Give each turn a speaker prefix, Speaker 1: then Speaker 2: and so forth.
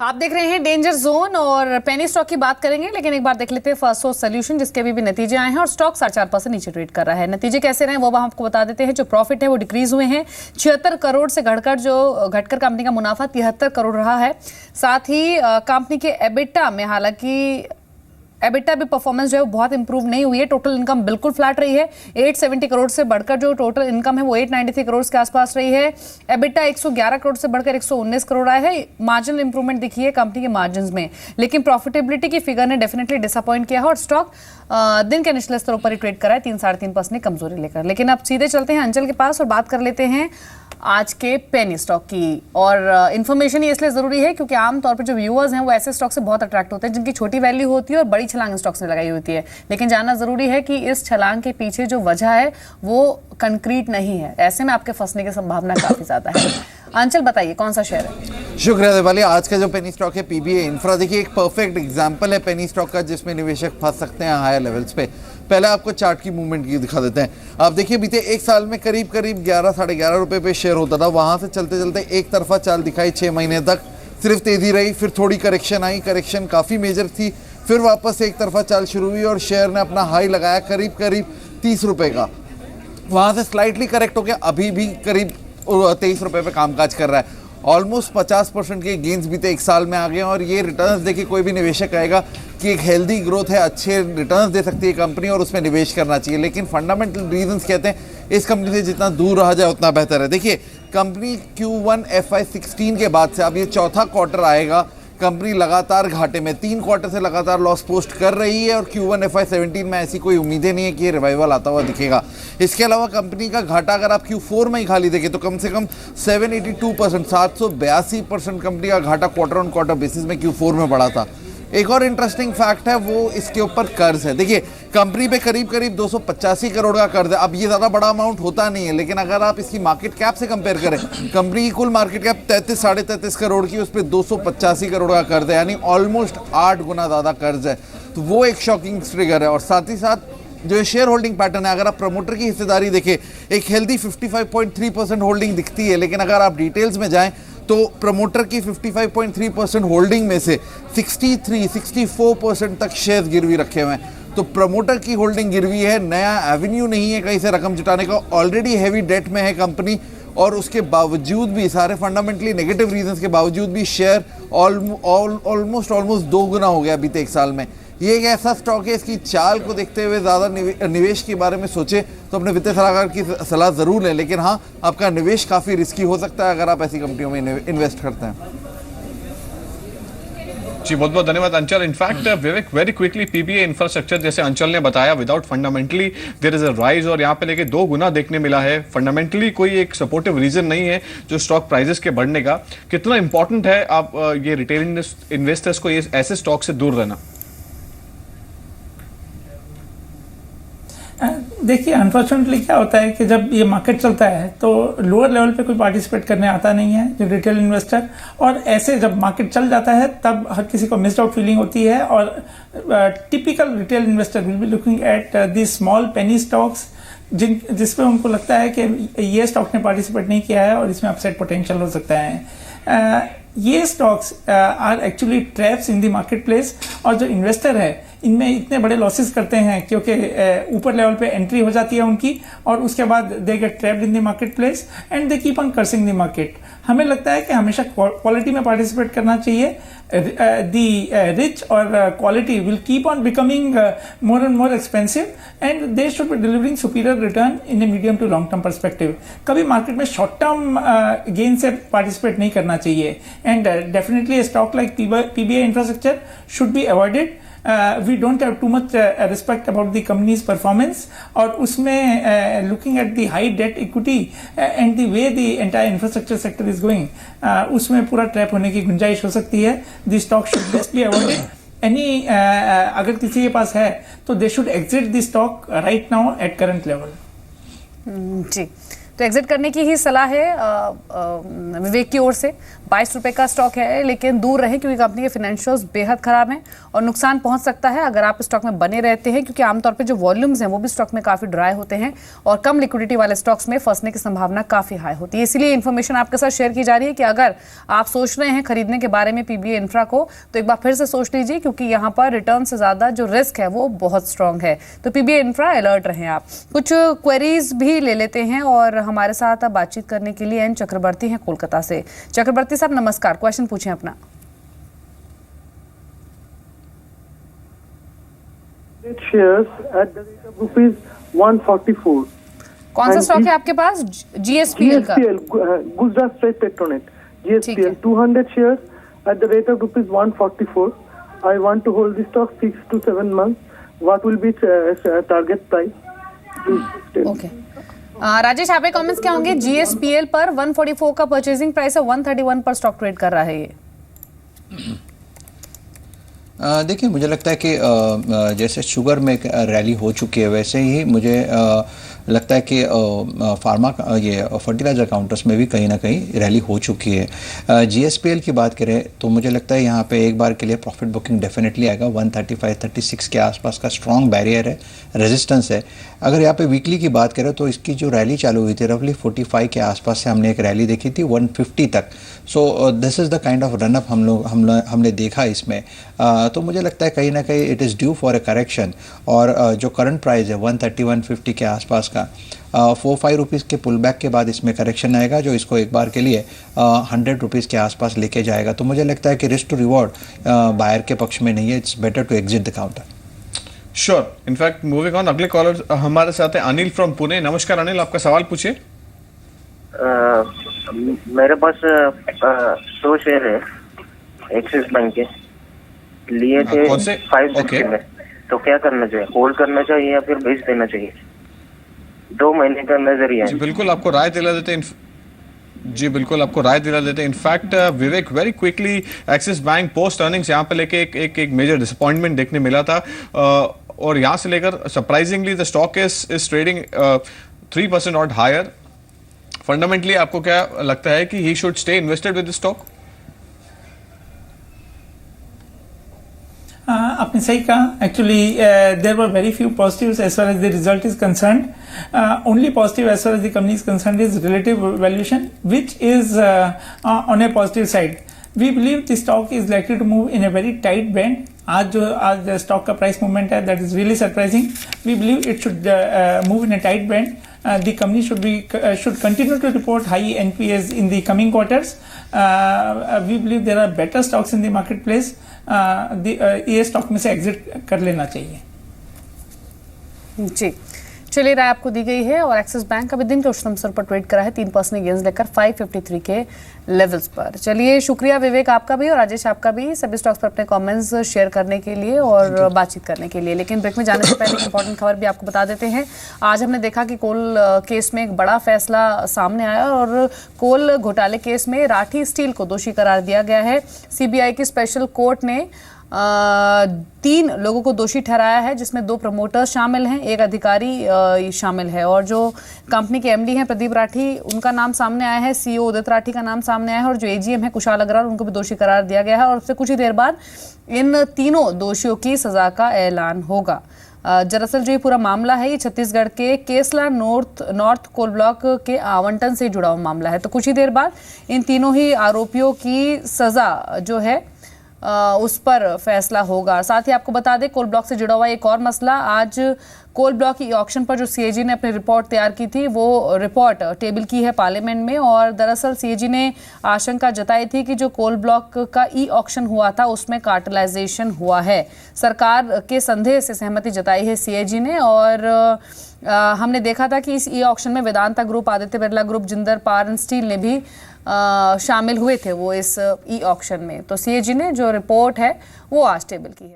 Speaker 1: आप देख रहे हैं डेंजर जोन और पेनी स्टॉक की बात करेंगे, लेकिन एक बार देख लेते हैं फर्स्ट सोर्स सॉल्यूशन जिसके अभी भी नतीजे आए हैं और स्टॉक 4.5% नीचे ट्रेड कर रहा है। नतीजे कैसे रहे वो हम आपको बता देते हैं। जो प्रॉफिट है वो डिक्रीज हुए हैं 76 करोड़ से घटकर कंपनी का मुनाफा 73 करोड़ रहा है। साथ ही कंपनी के एबिटा में हालांकि एबिटा भी परफॉर्मेंस जो है वो बहुत इंप्रूव नहीं हुई है। टोटल इनकम बिल्कुल फ्लैट रही है। 870 करोड़ से बढ़कर जो टोटल इनकम है वो 893 करोड़ के आसपास रही है। एबिटा 111 करोड़ से बढ़कर 119 करोड़ आया है। मार्जिनल इंप्रूवमेंट दिखी है कंपनी के मार्जिन में, लेकिन प्रॉफिटेबिलिटी की फिगर ने डेफिनेटली डिसअपॉइंट किया है और स्टॉक दिन के निचले स्तरों पर ही ट्रेड करा है 3-3.5% कमजोरी लेकर। लेकिन अब सीधे चलते हैं अंचल के पास और बात कर लेते हैं आज के पेनी स्टॉक की। और इन्फॉर्मेशन ये इसलिए जरूरी है क्योंकि आमतौर पर जो व्यूअर्स हैं वो ऐसे स्टॉक से बहुत अट्रैक्ट होते हैं जिनकी छोटी वैल्यू होती है और बड़ी छलांग स्टॉक्स में लगाई होती है। लेकिन जानना जरूरी है कि इस छलांग के पीछे जो वजह है वो कंक्रीट नहीं है। ऐसे में आपके फंसने की संभावना काफी ज्यादा है। अंचल बताइए कौन सा शेयर है?
Speaker 2: शुक्रिया दिवाली। आज का जो पेनी स्टॉक है पीबीए इंफ्रा, देखिए एक परफेक्ट एग्जांपल है पेनी स्टॉक का जिसमें निवेशक फंस सकते हैं हायर लेवल्स पे। पहले आपको चार्ट की मूवमेंट की दिखा देते हैं। आप देखिए बीते एक साल में करीब 11-11.5 रुपए पे शेयर होता था। वहां से चलते चलते एक तरफा चाल दिखाई 6 महीने तक, सिर्फ तेजी रही, फिर थोड़ी करेक्शन आई, करेक्शन काफ़ी मेजर थी, फिर वापस एक तरफा चाल शुरू हुई और शेयर ने अपना हाई लगाया करीब 30 रुपए का। वहां से स्लाइटली करेक्ट होकर अभी भी करीब 23 रुपए पे कामकाज कर रहा है। ऑलमोस्ट 50% के गेंस बीते एक साल में आ गए और ये रिटर्न्स देखिए कोई भी निवेशक कहेगा कि एक हेल्दी ग्रोथ है, अच्छे रिटर्न्स दे सकती है कंपनी और उसमें निवेश करना चाहिए। लेकिन फंडामेंटल रीजंस कहते हैं इस कंपनी से जितना दूर रहा जाए उतना बेहतर है। देखिए कंपनी Q1 FY16 के बाद से अब ये चौथा क्वार्टर आएगा, कंपनी लगातार घाटे में 3 क्वार्टर से लगातार लॉस पोस्ट कर रही है और Q1 FY17 में ऐसी कोई उम्मीदें नहीं है कि ये रिवाइवल आता हुआ दिखेगा। इसके अलावा कंपनी का घाटा अगर आप Q4 में ही खाली देखें तो कम से कम 782%, 782% कंपनी का घाटा क्वार्टर ऑन क्वार्टर बेसिस में Q4 में बढ़ा था। एक और इंटरेस्टिंग फैक्ट है वो इसके ऊपर कर्ज है। देखिए कंपनी पे करीब 285 करोड़ का कर्ज है। अब ये ज़्यादा बड़ा अमाउंट होता नहीं है, लेकिन अगर आप इसकी मार्केट कैप से कंपेयर करें, कंपनी की कुल मार्केट कैप 33-33.5 करोड़ की, उस पर 285 करोड़ का कर्ज है, यानी ऑलमोस्ट 8 गुना ज़्यादा कर्ज है। तो वो एक शॉकिंग ट्रिगर है। और साथ ही साथ जो शेयर होल्डिंग पैटर्न है, अगर आप प्रमोटर की हिस्सेदारी देखें, एक हेल्दी 55.3% होल्डिंग दिखती है, लेकिन अगर आप डिटेल्स में जाएं तो प्रमोटर की 55.3% होल्डिंग में से 63-64% तक शेयर गिरवी रखे हुए हैं। तो प्रमोटर की होल्डिंग गिरवी है, नया एवेन्यू नहीं है कहीं से रकम जुटाने का, ऑलरेडी हैवी डेट में है कंपनी और उसके बावजूद भी, सारे फंडामेंटली नेगेटिव रीजंस के बावजूद भी शेयर ऑलमोस्ट 2 गुना हो गया बीते एक साल में। ये एक ऐसा स्टॉक है, इसकी चाल को देखते हुए ज़्यादा निवेश के बारे में सोचे तो अपने वित्तीय सलाहकार की सलाह ज़रूर लें, लेकिन हाँ आपका निवेश काफ़ी रिस्की हो सकता है अगर आप ऐसी कंपनियों में इन्वेस्ट करते हैं।
Speaker 3: जी बहुत बहुत धन्यवाद Anchal. In fact Vivek very quickly PBA infrastructure जैसे अंचल ने बताया without fundamentally there is a rise और यहाँ पे लेके 2 गुना देखने मिला है। फंडामेंटली कोई एक सपोर्टिव रीजन नहीं है जो स्टॉक प्राइजेस के बढ़ने का। कितना इंपॉर्टेंट है आप ये रिटेल इन्वेस्टर्स को ये ऐसे स्टॉक से दूर रहना?
Speaker 4: देखिए अनफॉर्चुनेटली क्या होता है कि जब ये मार्केट चलता है तो लोअर लेवल पे कोई पार्टिसिपेट करने आता नहीं है जो रिटेल इन्वेस्टर, और ऐसे जब मार्केट चल जाता है तब हर किसी को मिस्ड आउट फीलिंग होती है और typical retail investor will be looking at the small penny stocks जिसपे उनको लगता है कि ये स्टॉक ने पार्टिसिपेट नहीं किया है और इसमें अपसाइड पोटेंशियल हो सकता है। ये stocks are actually traps in the market place और जो इन्वेस्टर है इनमें इतने बड़े लॉसेस करते हैं क्योंकि ऊपर लेवल पे एंट्री हो जाती है उनकी और उसके बाद they get trapped in the market place and they keep on cursing the market. हमें लगता है कि हमेशा क्वालिटी में पार्टिसिपेट करना चाहिए। दी रिच और quality will keep on becoming more and more expensive and they should be delivering superior return in a medium to long term perspective. कभी मार्केट में शॉर्ट टर्म गेन से participate नहीं करना चाहिए and definitely a stock like PBA infrastructure should be avoided. We don't have too much respect about the company's performance और उसमें looking at the high debt equity and the way the entire infrastructure sector is going, उसमें पूरा trap होने की गुंजाइश हो सकती है। The stock should best be avoided. अगर किसी के पास है तो they should exit the stock right now at current level.
Speaker 1: जी, तो तो एग्जिट करने की ही सलाह है विवेक की ओर से। 22 रुपए का स्टॉक है, लेकिन दूर रहे क्योंकि कंपनी के फाइनेंशियल्स बेहद खराब हैं और नुकसान पहुंच सकता है अगर आप स्टॉक में बने रहते हैं, क्योंकि आमतौर पे जो वॉल्यूम्स हैं वो भी स्टॉक में काफी ड्राई होते हैं और कम लिक्विडिटी वाले स्टॉक्स में फंसने की संभावना काफी हाई होती है। इसीलिए इन्फॉर्मेशन आपके साथ शेयर की जा रही है कि अगर आप सोच रहे हैं खरीदने के बारे में पीबीए इंफ्रा को, तो एक बार फिर से सोच लीजिए, क्योंकि यहाँ पर रिटर्न से ज्यादा जो रिस्क है वो बहुत स्ट्रांग है। तो पीबीए इंफ्रा अलर्ट रहें आप। कुछ क्वेरीज भी ले लेते हैं और हमारे साथ बातचीत करने के लिए एन चक्रवर्ती हैं कोलकाता से। चक्रवर्ती साहब नमस्कार, क्वेश्चन पूछें अपना।
Speaker 5: shares at the rate of rupees 144.
Speaker 1: कौन सा स्टॉक है आपके पास? जीएसपीएल का।
Speaker 5: गुजरात स्टेट पेट्रोनेट
Speaker 1: ठीक
Speaker 5: GSPL
Speaker 1: है।
Speaker 5: 200 shares at the rate of rupees 144. I want to hold this stock 6 to 7 months. What will be target price?
Speaker 1: Okay Rajesh, आप comments क्या होंगे? जीएसपीएल पर 144 का परचेजिंग प्राइस है, 131 पर स्टॉक ट्रेड कर रहा है ये।
Speaker 6: देखिए, मुझे लगता है कि जैसे शुगर में रैली हो चुकी है, वैसे ही मुझे लगता है कि फार्मा ये फर्टिलाइजर काउंटर्स में भी कहीं ना कहीं रैली हो चुकी है। जीएसपीएल की बात करें तो मुझे लगता है यहाँ पे एक बार के लिए प्रॉफिट बुकिंग डेफिनेटली आएगा। 135-36 के आसपास का स्ट्रॉन्ग बैरियर है, रेजिस्टेंस है। अगर यहाँ पे वीकली की बात करें तो इसकी जो रैली चालू हुई थी रफली 45 के आसपास से हमने एक रैली देखी थी 150 तक। So this is the kind of run up हमने देखा इसमें। तो मुझे लगता है कहीं ना कहीं it is due for a correction. और जो करंट प्राइस है 130-150 के आसपास का, 4-5 रुपीज़ के पुल बैक के बाद इसमें करेक्शन आएगा जो इसको एक बार के लिए 100 रुपीज़ के आसपास लेके जाएगा। तो मुझे लगता है कि रिस्क टू रिवॉर्ड बायर के पक्ष में नहीं है। It's better to exit the counter.
Speaker 3: Sure. In fact moving on, अगले कॉलर हमारे साथ है अनिल फ्रॉम पुणे। नमस्कार अनिल, आपका सवाल पूछिए।
Speaker 7: मेरे पास 100 शेयर है एक्सिस बैंक के, लिए थे
Speaker 3: कौन से?
Speaker 7: 560 में। तो क्या करना चाहिए? होल्ड करना चाहिए या फिर बेच देना चाहिए? 2 महीने का नजरिया
Speaker 3: जी बिल्कुल आपको राय दिला देते हैं। In fact Vivek, very quickly Axis bank post earnings यहाँ पे लेके एक मेजर डिसअपॉइंटमेंट देखने मिला था और यहाँ से लेकर surprisingly the stock is trading 3% और हायर। फंडामेंटली आपको क्या लगता है कि he should stay invested with the stock?
Speaker 4: आपने सही कहा। Actually there were very few positives as far as the result is concerned. Only positive as far as the company is concerned is relative valuation which is on a positive side. We believe the stock is likely to move in a very tight band. आज stock का price movement है that is really surprising. We believe it should move in a tight band. The company should continue to report high NPAs in the coming quarters. We believe there are better stocks in the marketplace. ये stock में से exit कर लेना चाहिए।
Speaker 1: जी चलिए, राय आपको दी गई है। और एक्सिस बैंक अभी दिन के उच्चतम स्तर पर ट्रेड करा है 3% गेंस लेकर 553 के लेवल्स पर। चलिए, शुक्रिया विवेक आपका भी और राजेश आपका भी सभी स्टॉक्स पर अपने कमेंट्स शेयर करने के लिए और बातचीत करने के लिए। लेकिन ब्रेक में जाने से पहले एक इंपॉर्टेंट खबर भी आपको बता देते हैं। आज हमने देखा कि कोल केस में एक बड़ा फैसला सामने आया और कोल घोटाले केस में राठी स्टील को दोषी करार दिया गया है। सीबीआई की स्पेशल कोर्ट ने 3 लोगों को दोषी ठहराया है, जिसमें 2 प्रमोटर्स शामिल हैं, 1 अधिकारी शामिल है। और जो कंपनी के एमडी हैं प्रदीप राठी, उनका नाम सामने आया है, सीईओ उदित राठी का नाम सामने आया है और जो एजीएम है कुशाल अग्रवाल, उनको भी दोषी करार दिया गया है। और उससे कुछ ही देर बाद इन तीनों दोषियों की सजा का ऐलान होगा। दरअसल जो ये पूरा मामला है ये छत्तीसगढ़ के केसला नॉर्थ कोल ब्लॉक के आवंटन से जुड़ा हुआ मामला है। तो कुछ ही देर बाद इन तीनों ही आरोपियों की सजा जो है उस पर फैसला होगा। साथ ही आपको बता दें, कोल ब्लॉक से जुड़ा हुआ एक और मसला, आज कोल ब्लॉक ई ऑक्शन पर जो सीएजी ने अपनी रिपोर्ट तैयार की थी वो रिपोर्ट टेबल की है पार्लियामेंट में। और दरअसल सीएजी ने आशंका जताई थी कि जो कोल ब्लॉक का ई ऑक्शन हुआ था उसमें कार्टेलाइजेशन हुआ है। सरकार के संदेह से सहमति जताई है सीएजी ने। और हमने देखा था कि इस ई ऑक्शन में Vedanta group, Aditya Birla group, Jindal power and steel ने भी शामिल हुए थे वो इस ई ऑक्शन में। तो सीएजी ने जो रिपोर्ट है वो आज टेबल की है।